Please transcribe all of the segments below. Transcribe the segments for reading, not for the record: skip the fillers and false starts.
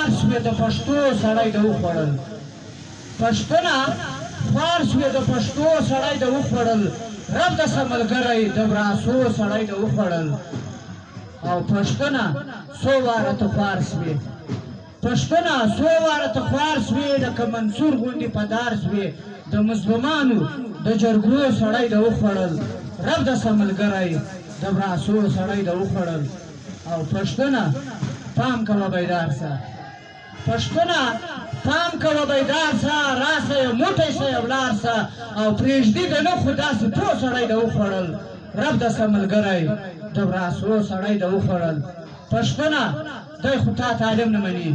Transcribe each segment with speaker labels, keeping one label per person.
Speaker 1: فارس وې د پښتو سړی د وخوړل پښتونه فارس وې د پښتو سړی د وخوړل رب د سملګری د براسو سړی د وخوړل او پښتونه څو واره ته فارس وې پښتونه څو واره ته فارس وې لکه منصور غوندې په دارس وې د مظلومانو د جرګو سړی د وخوړل رب د سملګری د براسو سړی د وخوړل او پښتونه پام کوه بیدار سه پښتونه پام کوه بیدار سه راسه یو موټی سه یو ولاړ سه او پرېږدي د نه خو داسې پوه سړی د وخوړل رب د سملګری د براسو سړی د وخوړل پښتونه دی خو تا تعلیم نه مني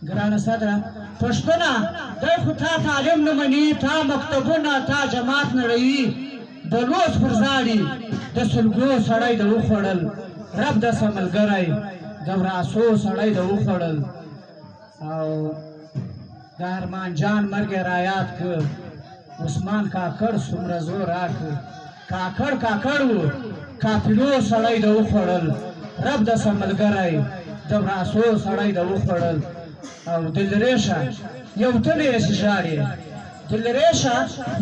Speaker 1: ګرانه صدره پښتونه دی خو تا تعلیم نه مني تا مکتبونه تا جماعت نړوي د لوس پر ځاړي د سلګو سړی د وخوړل رب د سملګری د براسو سړی د وخوړل او د ارمان جان مرګ رایات که عثمان کاکړ څومره زور راکړ کاکړ و کافلو سړی د وخوړل رب د سملګری د براسو سړی د وخوړل او دلریشه یو تلی یې ژاړې دلریشه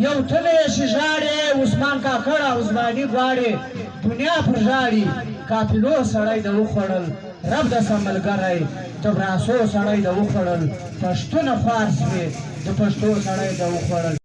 Speaker 1: یو تلی یې ژاړې عثمان کاکړ عثماني غواړې دنیا پر ژاړي کافلو سړی د وخوړل رب د سملګری د براسو سړی د وخوړل پښتونه فارس وې د پښتو سړی د وخوړل